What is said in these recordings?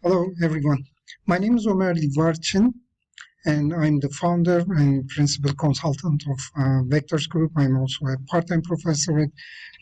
Hello, everyone. My name is Ömer Livarchin, and I'm the founder and principal consultant of Vectors Group. I'm also a part-time professor at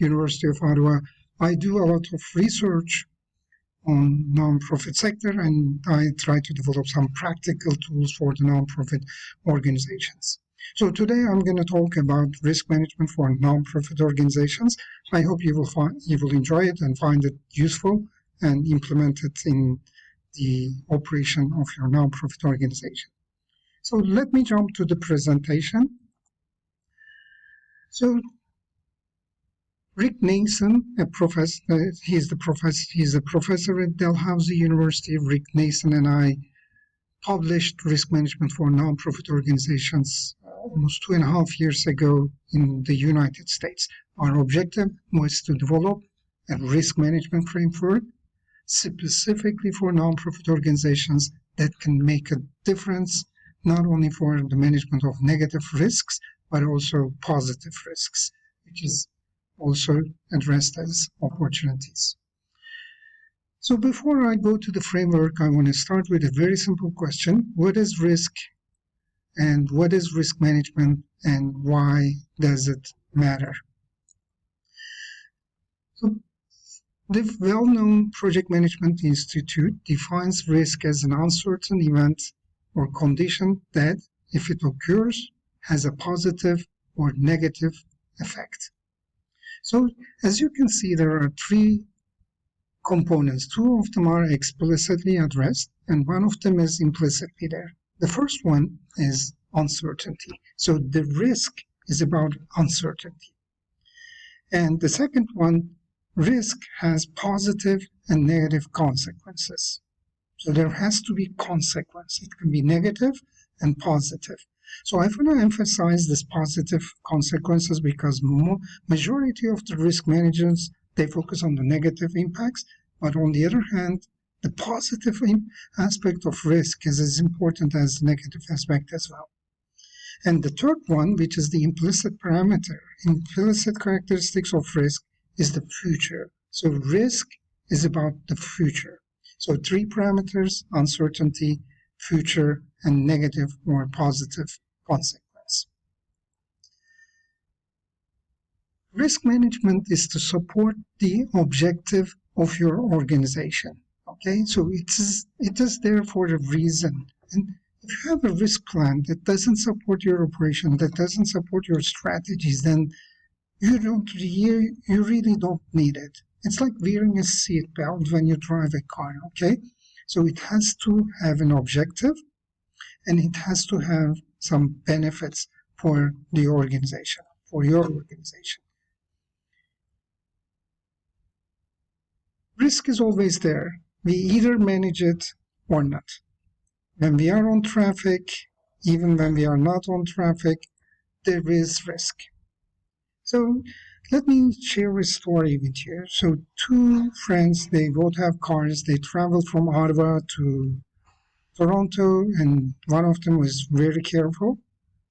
University of Ottawa. I do a lot of research on nonprofit sector, and I try to develop some practical tools for the nonprofit organizations. So today I'm going to talk about risk management for nonprofit organizations. I hope you will enjoy it and find it useful and implement it in the operation of your nonprofit organization. So let me jump to the presentation. So Rick Nason, he's a professor at Dalhousie University. Rick Nason and I published risk management for nonprofit organizations almost 2.5 years ago in the United States. Our objective was to develop a risk management framework specifically for nonprofit organizations that can make a difference not only for the management of negative risks, but also positive risks, which is also addressed as opportunities. So before I go to the framework, I want to start with a very simple question. What is risk and what is risk management and why does it matter? So the well-known Project Management Institute defines risk as an uncertain event or condition that, if it occurs, has a positive or negative effect. So, as you can see, there are three components. Two of them are explicitly addressed, and one of them is implicitly there. The first one is uncertainty. So the risk is about uncertainty. And the second one, risk has positive and negative consequences. So there has to be consequence. It can be negative and positive. So I want to emphasize this positive consequences because majority of the risk managers, they focus on the negative impacts. But on the other hand, the positive aspect of risk is as important as the negative aspect as well. And the third one, which is the implicit parameter, implicit characteristics of risk, is the future. So risk is about the future. So three parameters: uncertainty, future, and negative or positive consequence. Risk management is to support the objective of your organization. Okay, so it is there for a reason. And if you have a risk plan that doesn't support your operation, that doesn't support your strategies, then you really don't need it. It's like wearing a seat belt when you drive a car, okay? So it has to have an objective, and it has to have some benefits for the organization, for your organization. Risk is always there. We either manage it or not. When we are on traffic, even when we are not on traffic, there is risk. So let me share a story with you. So two friends, they both have cars. They traveled from Ottawa to Toronto, and one of them was very careful.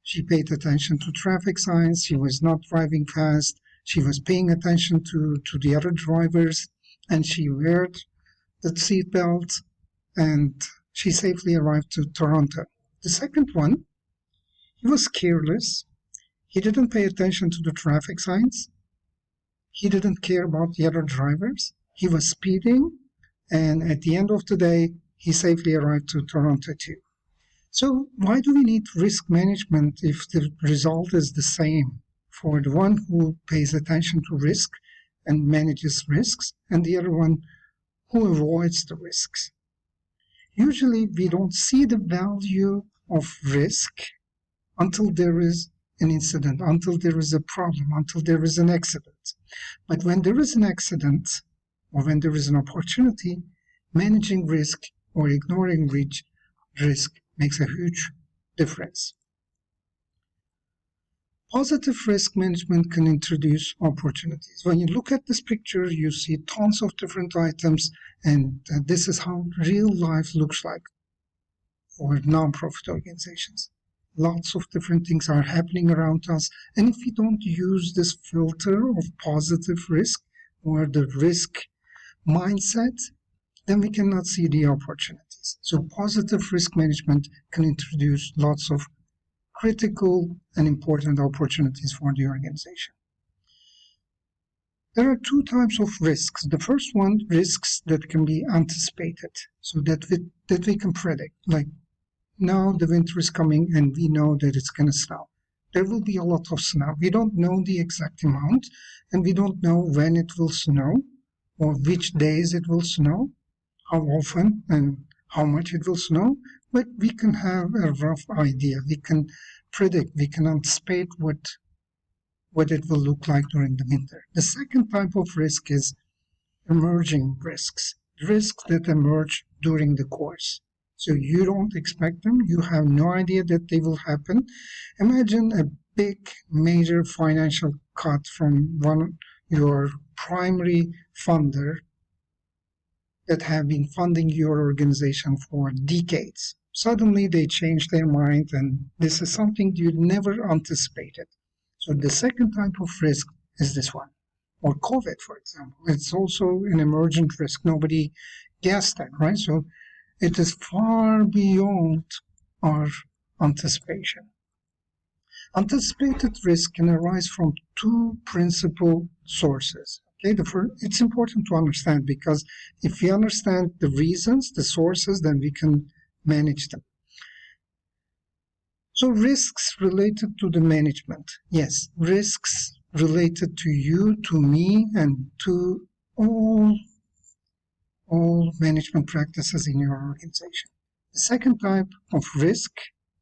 She paid attention to traffic signs. She was not driving fast. She was paying attention to the other drivers, and she wore the seatbelt, and she safely arrived to Toronto. The second one, he was careless. He didn't pay attention to the traffic signs. He didn't care about the other drivers. He was speeding, and at the end of the day, he safely arrived to Toronto too. So why do we need risk management if the result is the same for the one who pays attention to risk and manages risks, and the other one who avoids the risks? Usually we don't see the value of risk until there is an incident, until there is a problem, until there is an accident. But when there is an accident or when there is an opportunity, managing risk or ignoring risk makes a huge difference. Positive risk management can introduce opportunities. When you look at this picture, you see tons of different items, and this is how real life looks like for nonprofit organizations. Lots of different things are happening around us, and if we don't use this filter of positive risk or the risk mindset, then we cannot see the opportunities. So positive risk management can introduce lots of critical and important opportunities for the organization. There are two types of risks. The first one, risks that can be anticipated, so that we can predict. Like now the winter is coming and we know that it's going to snow. There will be a lot of snow. We don't know the exact amount and we don't know when it will snow or which days it will snow, how often and how much it will snow, but we can have a rough idea. We can predict, we can anticipate what it will look like during the winter. The second type of risk is emerging risks that emerge during the course. So you don't expect them, you have no idea that they will happen. Imagine a big, major financial cut from your primary funder that have been funding your organization for decades. Suddenly they change their mind, and this is something you never anticipated. So the second type of risk is this one. Or COVID, for example. It's also an emergent risk. Nobody guessed that, right? So it is far beyond our anticipation. Anticipated risk can arise from two principal sources. Okay, it's important to understand, because if we understand the reasons, the sources, then we can manage them. So risks related to the management. Yes, risks related to you, to me, and to all management practices in your organization. The second type of risk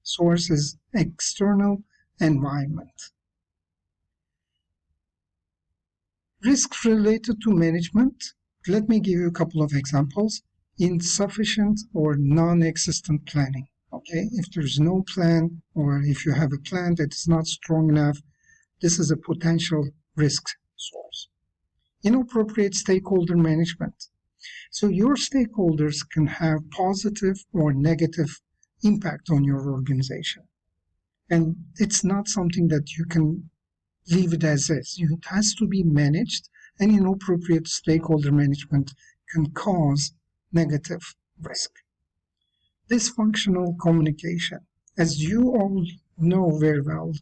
source is external environment. Risks related to management, let me give you a couple of examples. Insufficient or non-existent planning. Okay, if there's no plan, or if you have a plan that is not strong enough, this is a potential risk source. Inappropriate stakeholder management. So your stakeholders can have positive or negative impact on your organization. And it's not something that you can leave it as is. It has to be managed, and inappropriate stakeholder management can cause negative risk. Dysfunctional communication. As you all know very well,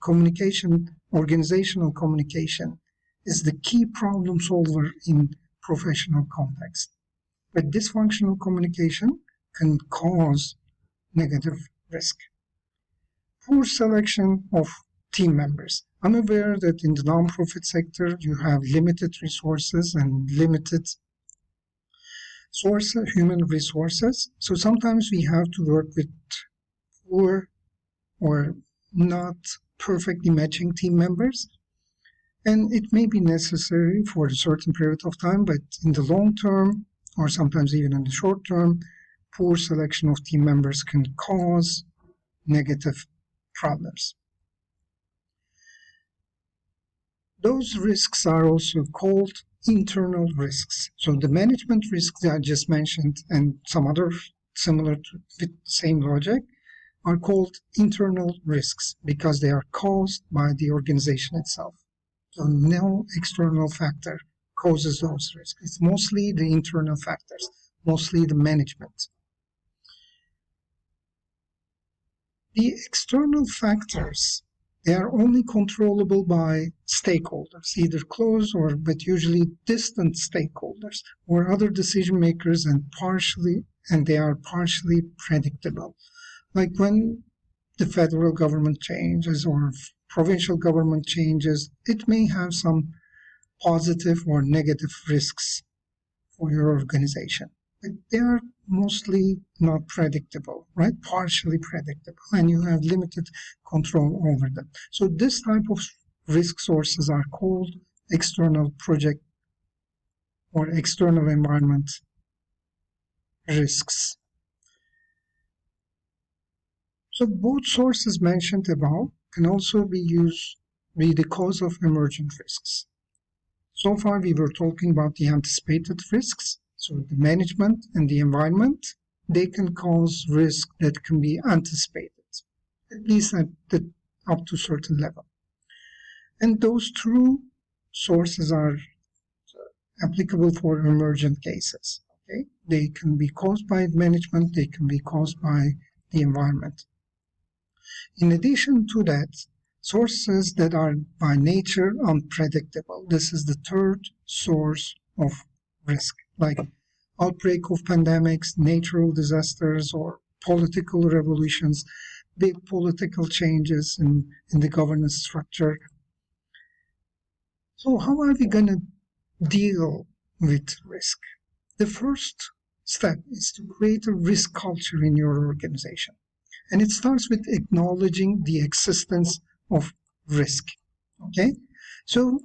organizational communication, is the key problem solver in professional context. But dysfunctional communication can cause negative risk. Poor selection of team members. I'm aware that in the nonprofit sector, you have limited resources and limited human resources. So sometimes we have to work with poor or not perfectly matching team members. And it may be necessary for a certain period of time, but in the long term, or sometimes even in the short term, poor selection of team members can cause negative problems. Those risks are also called internal risks. So the management risks that I just mentioned and some other similar to the same logic are called internal risks because they are caused by the organization itself. So no external factor causes those risks. It's mostly the internal factors, mostly the management. The external factors, they are only controllable by stakeholders, either close but usually distant stakeholders or other decision makers, and they are partially predictable. Like when the federal government changes or provincial government changes, it may have some positive or negative risks for your organization. But they are mostly not predictable, right? Partially predictable, and you have limited control over them. So this type of risk sources are called external project or external environment risks. So both sources mentioned above can also be the cause of emergent risks. So far we were talking about the anticipated risks. So the management and the environment, they can cause risk that can be anticipated, at least up to a certain level. And those two sources are applicable for emergent cases. Okay? They can be caused by management, they can be caused by the environment. In addition to that, sources that are by nature unpredictable. This is the third source of risk, like outbreak of pandemics, natural disasters, or political revolutions, big political changes in the governance structure. So how are we going to deal with risk? The first step is to create a risk culture in your organization. And it starts with acknowledging the existence of risk. Okay? So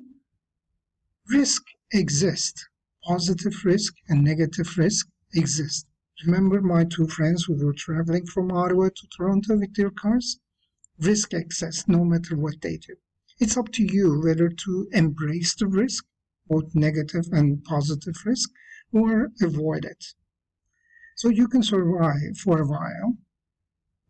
risk exists. Positive risk and negative risk exist. Remember my two friends who were traveling from Ottawa to Toronto with their cars? Risk exists no matter what they do. It's up to you whether to embrace the risk, both negative and positive risk, or avoid it. So you can survive for a while,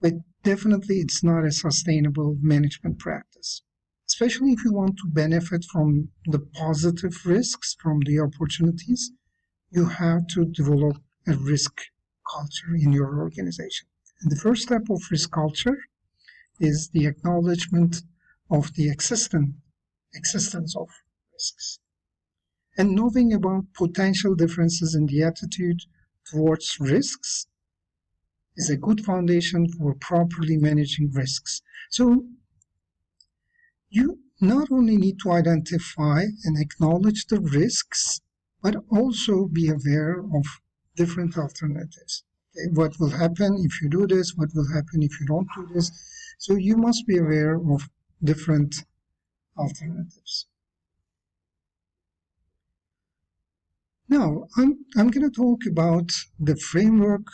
but definitely it's not a sustainable management practice, especially if you want to benefit from the positive risks, from the opportunities. You have to develop a risk culture in your organization. And the first step of risk culture is the acknowledgement of the existence of risks. And knowing about potential differences in the attitude towards risks is a good foundation for properly managing risks. So you not only need to identify and acknowledge the risks, but also be aware of different alternatives. Okay? What will happen if you do this? What will happen if you don't do this? So you must be aware of different alternatives. Now, I'm going to talk about the framework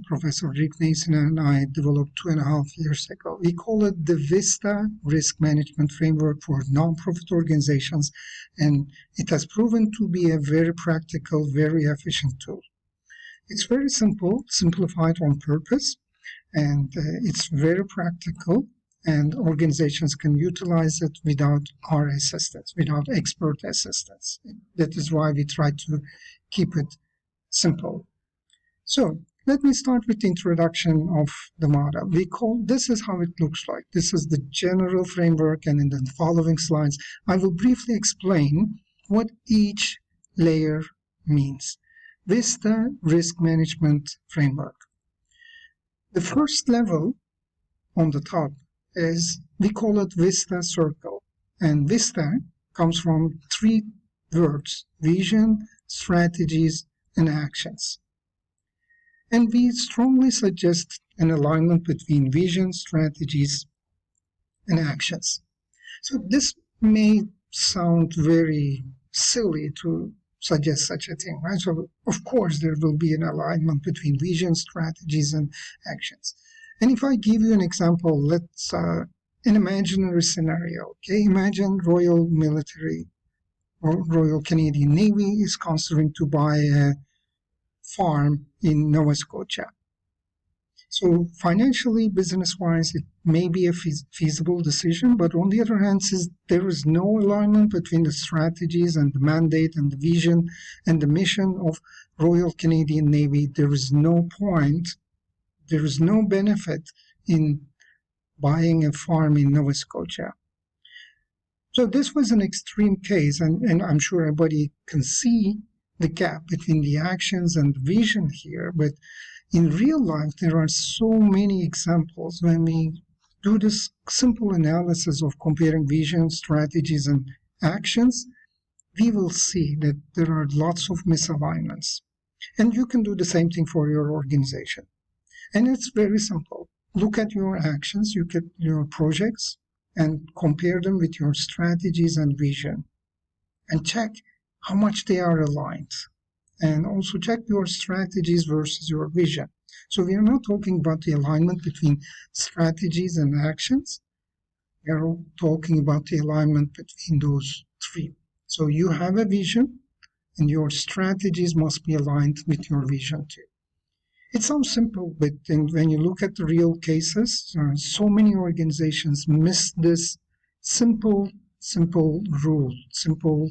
Professor Rick Nason and I developed 2.5 years ago. We call it the ViStA Risk Management Framework for nonprofit organizations, and it has proven to be a very practical, very efficient tool. It's very simple, simplified on purpose, and it's very practical, and organizations can utilize it without our assistance, without expert assistance. That is why we try to keep it simple. So let me start with the introduction of the model. This is how it looks like. This is the general framework, and in the following slides, I will briefly explain what each layer means. ViStA Risk Management Framework. The first level on the top is, we call it ViStA Circle. And ViStA comes from 3 words: vision, strategies, and actions. And we strongly suggest an alignment between vision, strategies, and actions. So this may sound very silly to suggest such a thing, right? So of course there will be an alignment between vision, strategies, and actions. And if I give you an example, let's an imaginary scenario. Okay, imagine Royal Military or Royal Canadian Navy is considering to buy a farm in Nova Scotia. So financially, business-wise, it may be a feasible decision, but on the other hand, since there is no alignment between the strategies and the mandate and the vision and the mission of Royal Canadian Navy, there is no point, there is no benefit in buying a farm in Nova Scotia. So this was an extreme case, and I'm sure everybody can see the gap between the actions and the vision here, but in real life, there are so many examples when we do this simple analysis of comparing vision, strategies, and actions, we will see that there are lots of misalignments. And you can do the same thing for your organization. And it's very simple. Look at your actions, look at your projects, and compare them with your strategies and vision. And check how much they are aligned. And also check your strategies versus your vision. So we are not talking about the alignment between strategies and actions. We are talking about the alignment between those 3. So you have a vision, and your strategies must be aligned with your vision too. It sounds simple, but when you look at the real cases, so many organizations miss this simple rule, simple